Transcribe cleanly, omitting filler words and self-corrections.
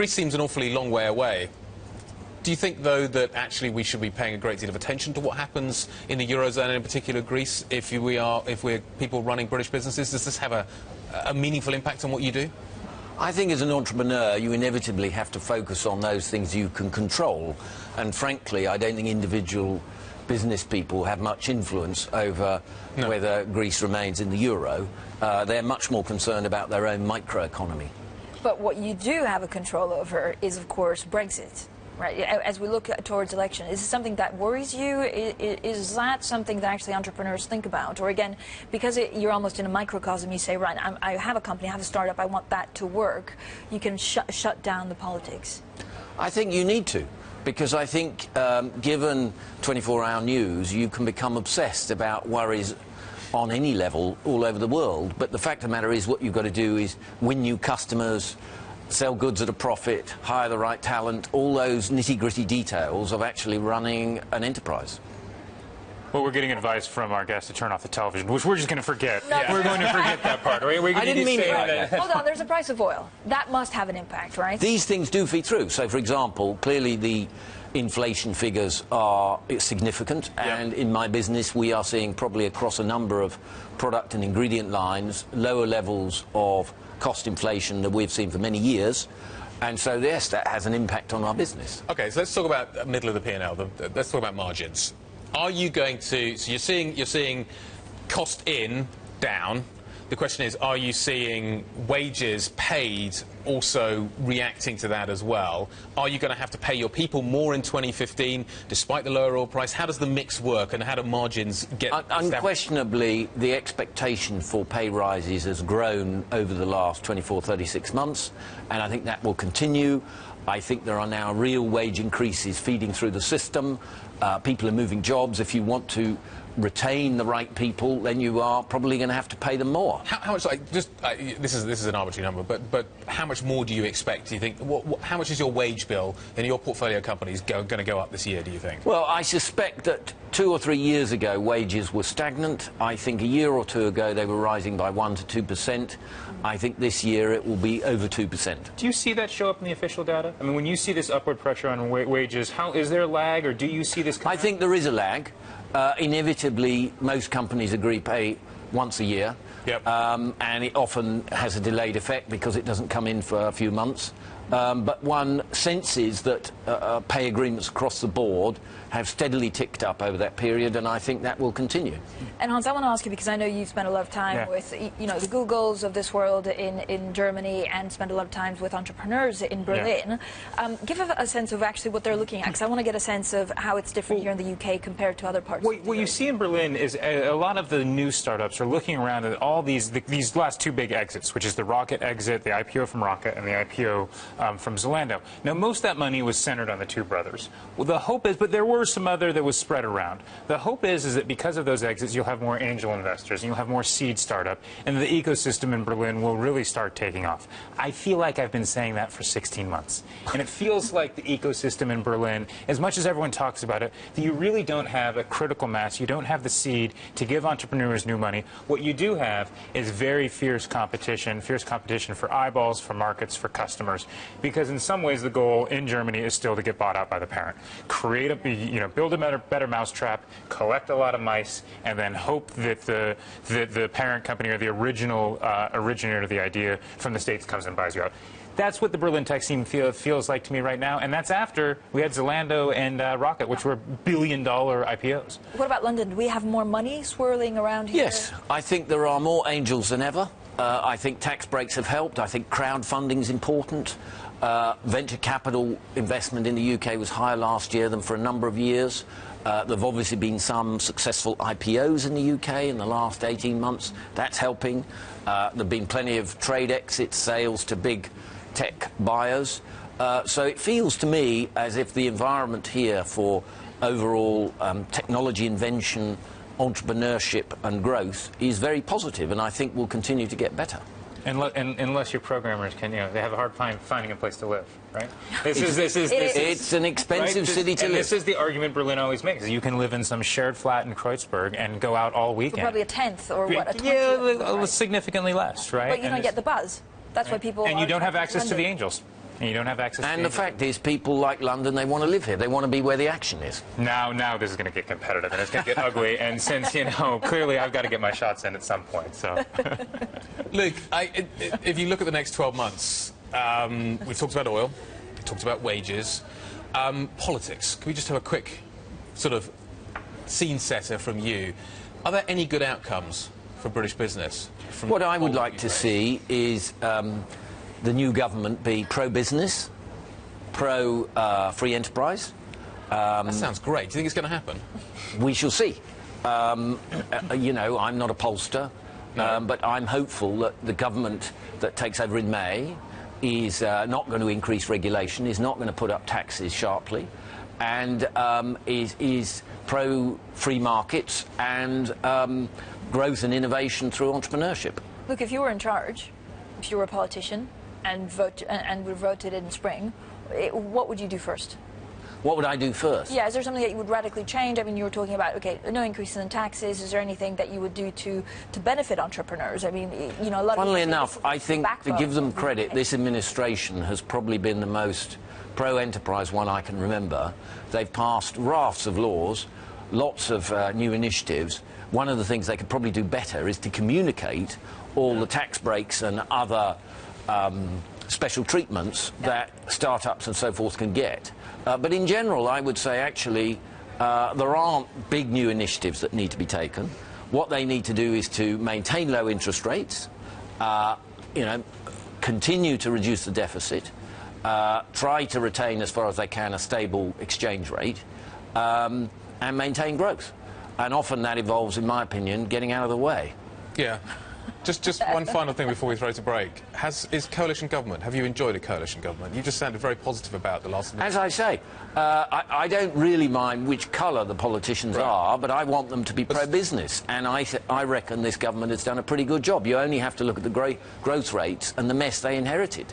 Greece seems an awfully long way away. Do you think, though, that actually we should be paying a great deal of attention to what happens in the Eurozone, and in particular Greece, if we're people running British businesses? Does this have a meaningful impact on what you do? I think as an entrepreneur, you inevitably have to focus on those things you can control. And frankly, I don't think individual business people have much influence over whether Greece remains in the euro. They're much more concerned about their own microeconomy. But what you do have a control over is, of course, Brexit. Right. As we look towards election, is it something that worries you? Is that something that actually entrepreneurs think about? Or again, because you're almost in a microcosm, you say, right, I have a company, I have a startup, I want that to work. You can shut down the politics. I think you need to. Because I think, given 24-hour news, you can become obsessed about worries on any level all over the world. But the fact of the matter is, what you've got to do is win new customers, sell goods at a profit, hire the right talent, all those nitty-gritty details of actually running an enterprise. Well, we're getting advice from our guest to turn off the television, which we're just going to forget. Yeah. We're going to forget that part. I didn't mean it like that. Hold on, there's a price of oil. That must have an impact, right? These things do feed through. So, for example, clearly the inflation figures are significant, and in my business we are seeing probably across a number of product and ingredient lines lower levels of cost inflation that we've seen for many years. And so, yes, that has an impact on our business. OK, so let's talk about middle of the P&L. Let's talk about margins. Are you going to... So you're seeing cost in down. The question is, are you seeing wages paid also reacting to that as well? Are you going to have to pay your people more in 2015 despite the lower oil price? How does the mix work, and how do margins get... Unquestionably, the expectation for pay rises has grown over the last 24, 36 months, and I think that will continue. I think there are now real wage increases feeding through the system. People are moving jobs. If you want to retain the right people, then you are probably going to have to pay them more. How much? This is an arbitrary number, but how much more do you expect? Do you think? How much is your wage bill in your portfolio companies going to go up this year? Do you think? Well, I suspect that 2 or 3 years ago wages were stagnant. I think a year or two ago they were rising by 1% to 2%. I think this year it will be over 2%. Do you see that show up in the official data? I mean, when you see this upward pressure on wages, is there a lag, or do you see this? I think there is a lag. Inevitably, most companies agree pay once a year, and it often has a delayed effect because it doesn't come in for a few months. But one senses that pay agreements across the board have steadily ticked up over that period, and I think that will continue. And Hans, I want to ask you, because I know you've spent a lot of time with, you know, the Googles of this world in Germany, and spent a lot of time with entrepreneurs in Berlin. Give a sense of actually what they're looking at, because I want to get a sense of how it's different here in the UK compared to other parts. What you see in Berlin is a lot of the new startups are looking around at all these last two big exits, which is the Rocket exit, the IPO from Rocket, and the IPO from Zalando. Now, most of that money was centered on the two brothers. Well, the hope is, but there were some other that was spread around. The hope is that because of those exits, you'll have more angel investors, and you'll have more seed startup, and the ecosystem in Berlin will really start taking off. I feel like I've been saying that for 16 months. And it feels like the ecosystem in Berlin, as much as everyone talks about it, that you really don't have a critical mass. You don't have the seed to give entrepreneurs new money. What you do have is very fierce competition for eyeballs, for markets, for customers. Because in some ways, the goal in Germany is still to get bought out by the parent. Create a, build a better mousetrap, collect a lot of mice, and then hope that the parent company or the original originator of the idea from the States comes and buys you out. That's what the Berlin tech scene feels like to me right now, and that's after we had Zalando and Rocket, which were billion-dollar IPOs. What about London? Do we have more money swirling around here? Yes, I think there are more angels than ever. I think tax breaks have helped. I think crowdfunding is important. Venture capital investment in the UK was higher last year than for a number of years. There have obviously been some successful IPOs in the UK in the last 18 months. That's helping. There have been plenty of trade exits, sales to big tech buyers. So it feels to me as if the environment here for overall technology invention, entrepreneurship and growth is very positive, and I think will continue to get better. Unless your programmers can, they have a hard time finding a place to live, right? It's an expensive city to live. This is the argument Berlin always makes. You can live in some shared flat in Kreuzberg and go out all weekend. For probably a tenth or what? A 20th, yeah, right? significantly less, right? But you don't get the buzz. That's why people. And you don't have access to the angels. and you don't have access to And the fact is, people like London, they want to live here. They want to be where the action is. Now this is going to get competitive, and it's going to get ugly, and since, clearly I've got to get my shots in at some point, so... Luke, if you look at the next 12 months, we've talked about oil, we've talked about wages, politics. Can we just have a quick sort of scene setter from you? Are there any good outcomes for British business? What I would like to see is the new government be pro-business, pro-free enterprise. That sounds great. Do you think it's going to happen? We shall see. I'm not a pollster, No. but I'm hopeful that the government that takes over in May is not going to increase regulation, is not going to put up taxes sharply, and is pro-free markets and growth and innovation through entrepreneurship. Look, if you were in charge, if you were a politician and were voted in spring, what would you do first? What would I do first? Yeah, is there something that you would radically change? I mean, you were talking about, okay, no increase in taxes. Is there anything that you would do to benefit entrepreneurs? I mean, a lot of... Funnily enough, I think, to give them credit, this administration has probably been the most pro-enterprise one I can remember. They've passed rafts of laws, lots of new initiatives. One of the things they could probably do better is to communicate all the tax breaks and other special treatments that start-ups and so forth can get. But in general, I would say, actually, there aren't big new initiatives that need to be taken. What they need to do is to maintain low interest rates, continue to reduce the deficit, try to retain, as far as they can, a stable exchange rate, and maintain growth. And often that involves, in my opinion, getting out of the way. Yeah. Just one final thing before we throw to break. Is coalition government, have you enjoyed a coalition government? You just sounded very positive about the last... As I say, I don't really mind which colour the politicians are, but I want them to be pro-business. And I reckon this government has done a pretty good job. You only have to look at the growth rates and the mess they inherited.